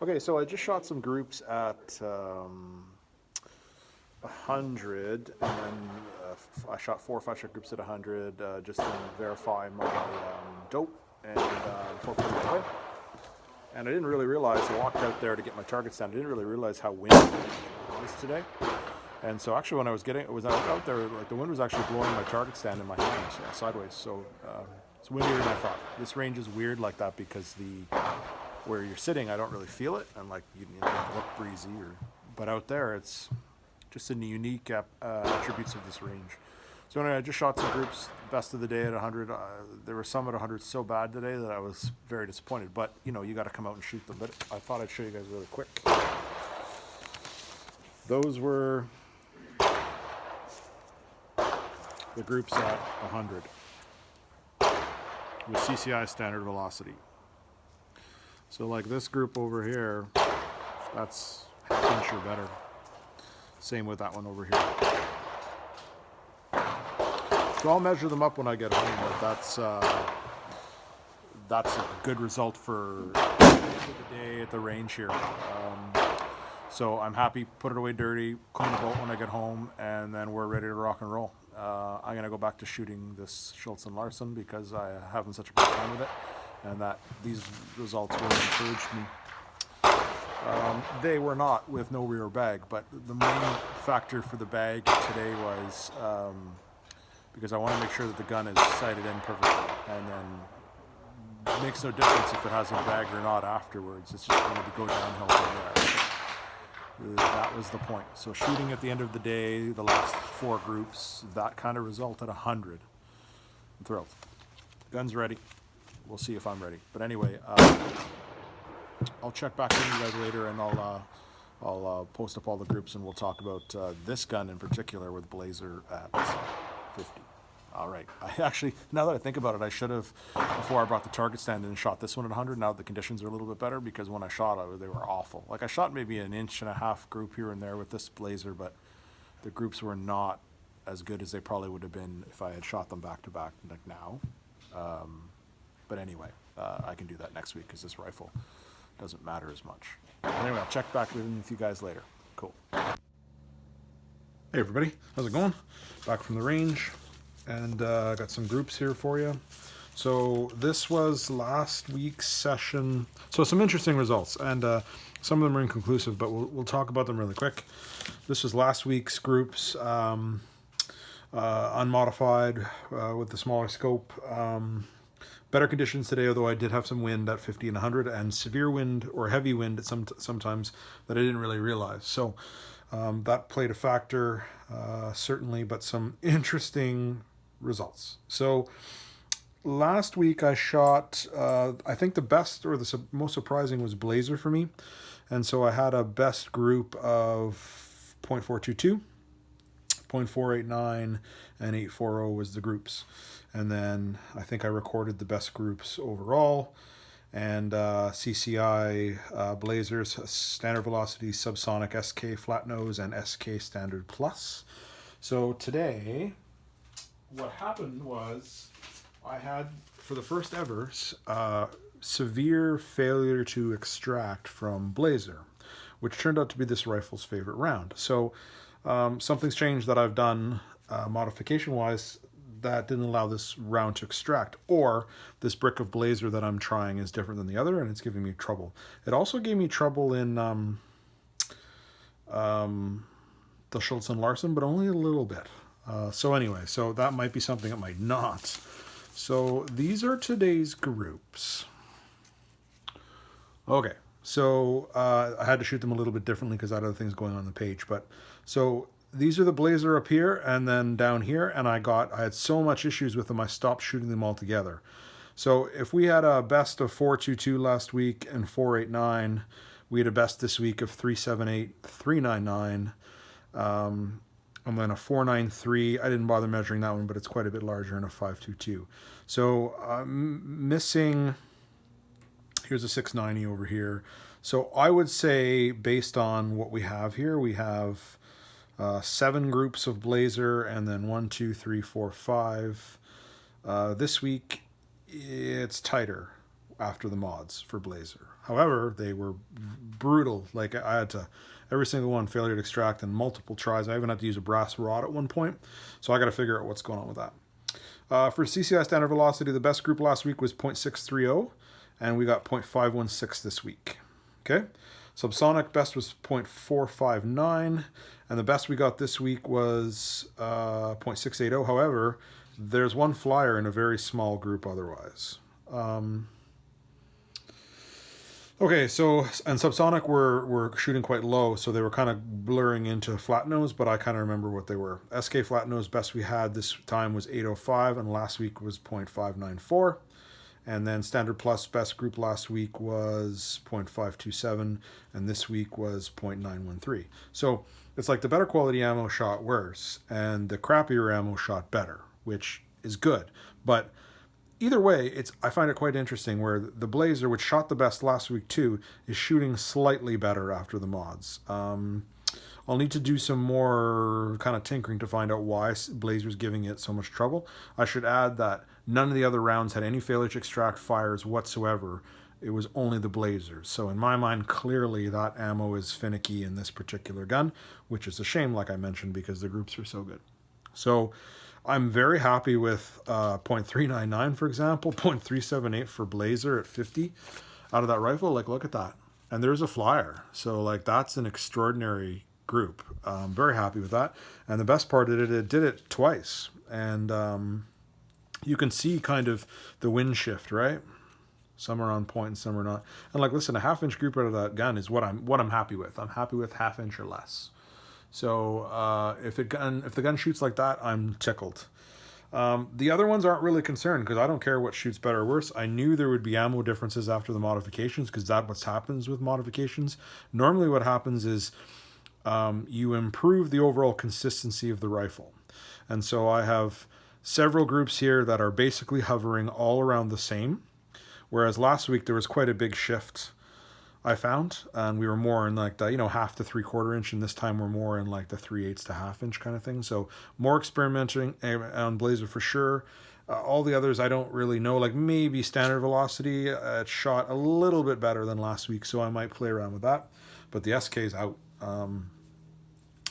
Okay, so I just shot some groups at 100, and then I shot 4 or 5 shot groups at 100 just to verify my dope and before putting it away. And I didn't really realize, I walked out there to get my target stand, I didn't really realize how windy it was today. And so actually when I was out there, like the wind was actually blowing my target stand in my hand sideways. So it's windier than I thought. This range is weird like that because where you're sitting, I don't really feel it, and like you look breezy, but out there it's just in the unique attributes of this range. So anyway, I just shot some groups, best of the day at 100. There were some at 100 so bad today that I was very disappointed, but you know, you got to come out and shoot them. But I thought I'd show you guys really quick. Those were the groups at 100 with CCI standard velocity. So like this group over here, that's half inch or better. Same with that one over here. So I'll measure them up when I get home, but that's a good result for the end of the day at the range here. So I'm happy, put it away dirty, clean the bolt when I get home, and then we're ready to rock and roll. I'm gonna go back to shooting this Schultz and Larson because I'm having such a great time with it, and that these results really encouraged me. They were not with no rear bag, but the main factor for the bag today was because I want to make sure that the gun is sighted in perfectly, and then it makes no difference if it has a bag or not afterwards. It's just going to go downhill from there. So that was the point. So shooting at the end of the day, the last 4 groups, that kind of result at 100. I'm thrilled. Gun's ready. We'll see if I'm ready. But anyway, I'll check back with you guys later, and I'll post up all the groups, and we'll talk about this gun in particular with Blazer at 50. All right. I actually, now that I think about it, I should have, before I brought the target stand in, and shot this one at 100. Now the conditions are a little bit better because when I shot it, they were awful. Like I shot maybe an inch and a half group here and there with this Blazer, but the groups were not as good as they probably would have been if I had shot them back to back like now. But anyway, I can do that next week because this rifle doesn't matter as much. But anyway, I'll check back with you guys later. Cool. Hey everybody, how's it going? Back from the range, and got some groups here for you. So this was last week's session. So some interesting results, and some of them are inconclusive, but we'll talk about them really quick. This was last week's groups, unmodified with the smaller scope. Better conditions today, although I did have some wind at 50 and 100, and severe wind or heavy wind at sometimes that I didn't really realize. So that played a factor, certainly, but some interesting results. So last week I shot, I think the best or the most surprising was Blazer for me. And so I had a best group of 0.422, 0.489, and 840 was the groups. And then I think I recorded the best groups overall, and CCI Blazers, standard velocity, subsonic, SK flat nose, and SK standard plus. So today, what happened was I had, for the first ever, severe failure to extract from Blazer, which turned out to be this rifle's favorite round. So something's changed that I've done modification-wise that didn't allow this round to extract, or this brick of Blazer that I'm trying is different than the other, and it's giving me trouble. It also gave me trouble in the Schultz and Larson, but only a little bit. So anyway, so that might be something, it might not. So these are today's groups. Okay, so I had to shoot them a little bit differently because I had other things going on the page, but so these are the Blazer up here and then down here, and I had so much issues with them I stopped shooting them all together. So if we had a best of 422 last week and 489, we had a best this week of 378, 399, and then a 493. I didn't bother measuring that one, but it's quite a bit larger, and a 522. So missing, here's a 690 over here. So I would say, based on what we have here, we have 7 groups of Blazer, and then 1, 2, 3, 4, 5. This week, it's tighter after the mods for Blazer. However, they were brutal. Like I had to, every single one failure to extract and multiple tries. I even had to use a brass rod at one point. So I got to figure out what's going on with that. For CCI standard velocity, the best group last week was 0.630, and we got 0.516 this week. Okay. Subsonic best was 0.459, and the best we got this week was 0.680. However, there's one flyer in a very small group otherwise. Okay, so, and Subsonic were shooting quite low, so they were kind of blurring into flat nose, but I kind of remember what they were. SK flat nose best we had this time was 805, and last week was 0.594. And then Standard Plus best group last week was 0.527, and this week was 0.913. So it's like the better quality ammo shot worse, and the crappier ammo shot better, which is good. But either way, I find it quite interesting where the Blazer, which shot the best last week too, is shooting slightly better after the mods. I'll need to do some more kind of tinkering to find out why Blazer's giving it so much trouble. I should add that none of the other rounds had any failure to extract fires whatsoever. It was only the Blazers. So in my mind, clearly that ammo is finicky in this particular gun, which is a shame, like I mentioned, because the groups are so good. So I'm very happy with 0.399, for example, 0.378 for Blazer at 50 out of that rifle. Like, look at that. And there's a flyer. So, like, that's an extraordinary group. I'm very happy with that. And the best part of it did it twice. And you can see kind of the wind shift, right? Some are on point and some are not. And like, listen, a 1/2-inch group out of that gun is what I'm happy with. I'm happy with 1/2 inch or less. So if the gun shoots like that, I'm tickled. The other ones aren't really concerned because I don't care what shoots better or worse. I knew there would be ammo differences after the modifications because that's what happens with modifications. Normally what happens is you improve the overall consistency of the rifle. And so I have several groups here that are basically hovering all around the same. Whereas last week there was quite a big shift I found, and we were more in like the 1/2 to 3/4 inch, and this time we're more in like the 3/8 to 1/2 inch kind of thing. So more experimenting on Blazer for sure. All the others I don't really know, like maybe standard velocity. It shot a little bit better than last week, so I might play around with that. But the SK is out.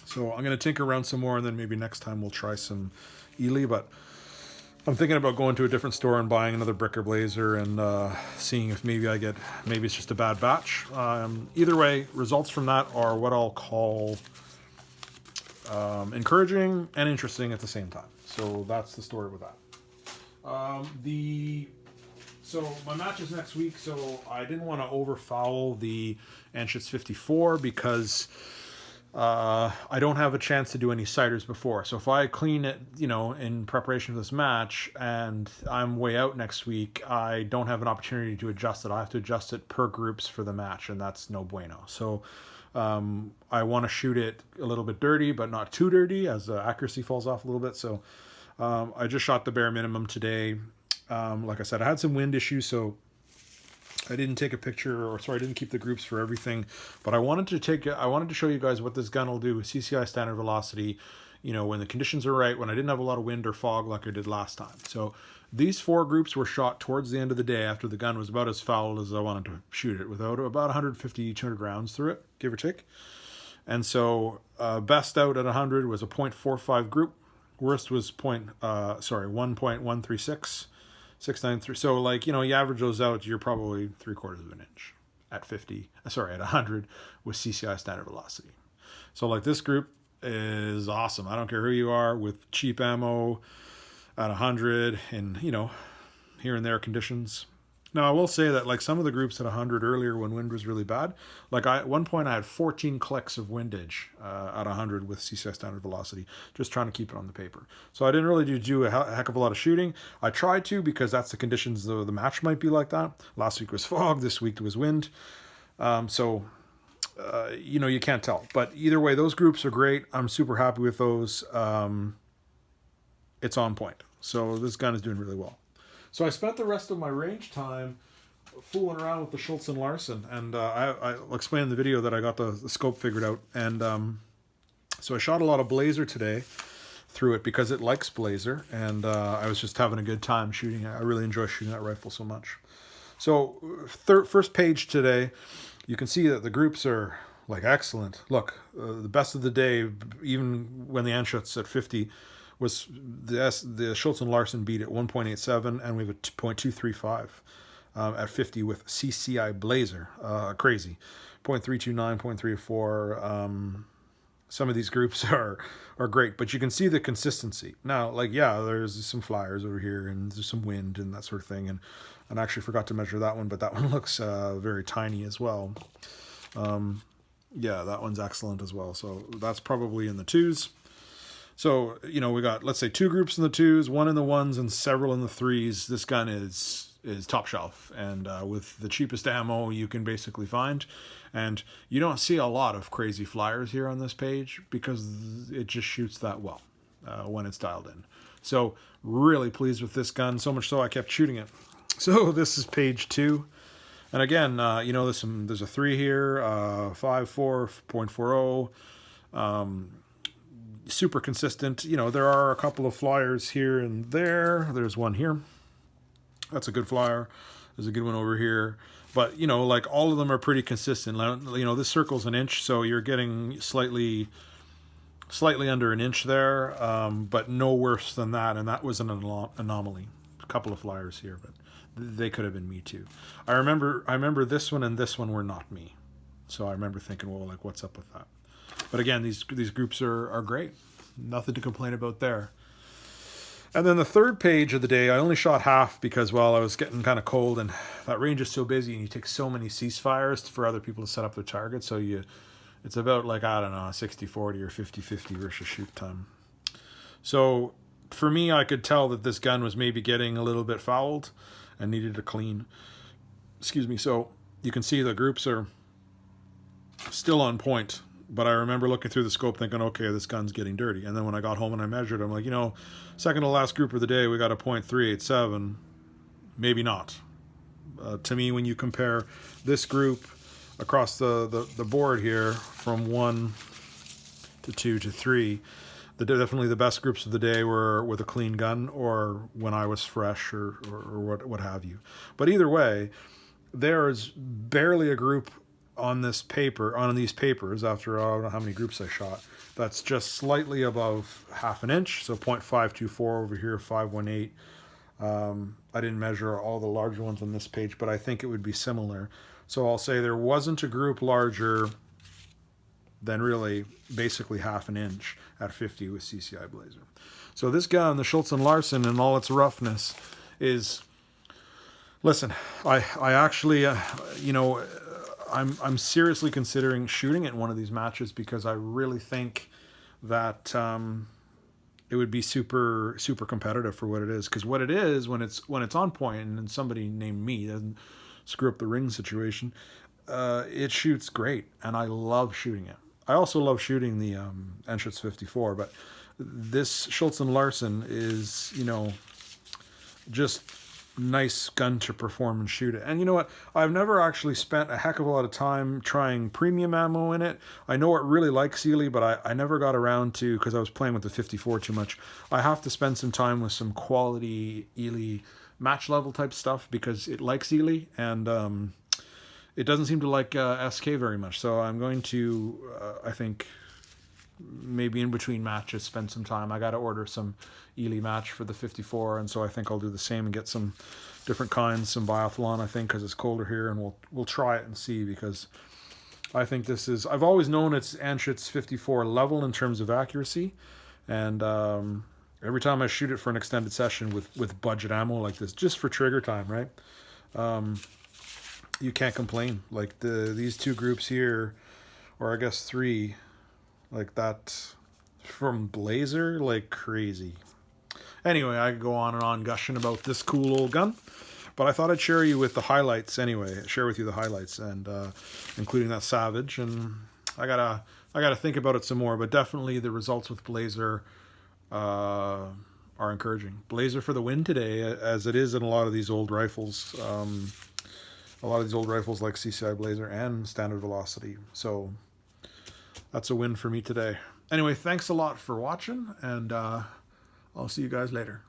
So I'm going to tinker around some more, and then maybe next time we'll try some Ely. But I'm thinking about going to a different store and buying another Bricker Blazer and seeing if maybe it's just a bad batch. Either way, results from that are what I'll call encouraging and interesting at the same time. So that's the story with that. So my match is next week, so I didn't want to overfoul the Anschutz 54 because I don't have a chance to do any ciders before. So if I clean it, in preparation for this match and I'm way out next week, I don't have an opportunity to adjust it. I have to adjust it per groups for the match, and that's no bueno. So I want to shoot it a little bit dirty, but not too dirty as the accuracy falls off a little bit. So I just shot the bare minimum today. Like I said, I had some wind issues, so I didn't take a picture, I didn't keep the groups for everything, but I wanted to show you guys what this gun will do with CCI standard velocity, when the conditions are right, when I didn't have a lot of wind or fog like I did last time. So these 4 groups were shot towards the end of the day after the gun was about as foul as I wanted to shoot it, without about 150, 200 rounds through it, give or take. And so best out at 100 was a 0.45 group. Worst was 1.136. 693. So you average those out, you're probably 3/4 of an inch at 100 with CCI standard velocity. So this group is awesome. I don't care who you are, with cheap ammo at 100 and here and there conditions. Now I will say that some of the groups at 100 earlier when wind was really bad, at one point I had 14 clicks of windage at 100 with CCI standard velocity, just trying to keep it on the paper. So I didn't really do a heck of a lot of shooting. I tried to, because that's the conditions the match might be like that. Last week was fog, this week was wind. You can't tell. But either way, those groups are great. I'm super happy with those. It's on point. So this gun is doing really well. So I spent the rest of my range time fooling around with the Schultz and Larsen, and I'll explain in the video that I got the scope figured out. And so I shot a lot of Blazer today through it because it likes Blazer, and I was just having a good time shooting it. I really enjoy shooting that rifle so much. So first page today, you can see that the groups are like excellent. Look, the best of the day, even when the Anschutz at 50 was the Schultz and Larsen beat at 1.87, and we have a 0.235 at 50 with CCI Blazer. Crazy. 0.329, 0.34. Some of these groups are great, but you can see the consistency. Now, like, yeah, there's some flyers over here, and there's some wind and that sort of thing, and I actually forgot to measure that one, but that one looks very tiny as well. Yeah, that one's excellent as well. So that's probably in the 2s. So, you know, we got, let's say, 2 groups in the 2s, 1 in the 1s, and several in the 3s. This gun is top shelf, and with the cheapest ammo you can basically find. And you don't see a lot of crazy flyers here on this page because it just shoots that well when it's dialed in. So really pleased with this gun, so much so I kept shooting it. So this is page 2. And again, you know, there's a 3 here, 5.4.40. Super consistent. You know, there are a couple of flyers here and there. There's one here. That's a good flyer. There's a good one over here. But, you know, like, all of them are pretty consistent. You know, this circle's an inch, so you're getting slightly under an inch there, but no worse than that. And that was an anomaly. A couple of flyers here, but they could have been me too. I remember this one and this one were not me. So I remember thinking, well, like, what's up with that? But again, these groups are great. Nothing to complain about there. And then the third page of the day, I only shot half because, well, I was getting kind of cold, and that range is so busy, and you take so many ceasefires for other people to set up their targets. So it's about, like, I don't know, 60-40 or 50-50 versus shoot time. So for me, I could tell that this gun was maybe getting a little bit fouled and needed a clean. Excuse me. So you can see the groups are still on point. But I remember looking through the scope thinking, okay, this gun's getting dirty. And then when I got home and I measured, I'm like, you know, second to last group of the day, we got a 0.387. Maybe not. To me, when you compare this group across the board here from 1 to 2 to 3, definitely the best groups of the day were with a clean gun or when I was fresh or what have you. But either way, there is barely a group on these papers, after I don't know how many groups I shot, that's just slightly above half an inch. So 0.524 over here, 518. I didn't measure all the larger ones on this page, but I think it would be similar. So I'll say there wasn't a group larger than really basically half an inch at 50 with CCI Blazer. So this gun, the Schultz and Larsen, in all its roughness, is, listen, I actually, you know, I'm seriously considering shooting it in one of these matches because I really think that it would be super competitive for what it is. Because what it is, when it's on point and somebody named me doesn't screw up the ring situation, it shoots great, and I love shooting it. I also love shooting the Anschutz 54, but this Schultz and Larsen is, you know, just nice gun to perform and shoot it. And you know what? I've never actually spent a heck of a lot of time trying premium ammo in it. I know it really likes Ely, but I never got around to, because I was playing with the 54 too much. I have to spend some time with some quality Ely match level type stuff because it likes Ely, and it doesn't seem to like SK very much. So I'm going to, I think, maybe in between matches, spend some time. I got to order some Ely match for the 54, and so I think I'll do the same and get some different kinds, some biathlon, I think, because it's colder here, and we'll try it and see, because I think this is, I've always known it's Anschutz 54 level in terms of accuracy, and every time I shoot it for an extended session with budget ammo like this, just for trigger time, right? You can't complain. Like these two groups here, or I guess 3, like that from Blazer, like crazy. Anyway, I could go on and on gushing about this cool old gun, but I thought I'd share you with the highlights anyway. Share with you the highlights, and including that Savage. And I gotta think about it some more. But definitely the results with Blazer are encouraging. Blazer for the win today, as it is in a lot of these old rifles. A lot of these old rifles like CCI Blazer and Standard Velocity. So that's a win for me today. Anyway, thanks a lot for watching, and I'll see you guys later.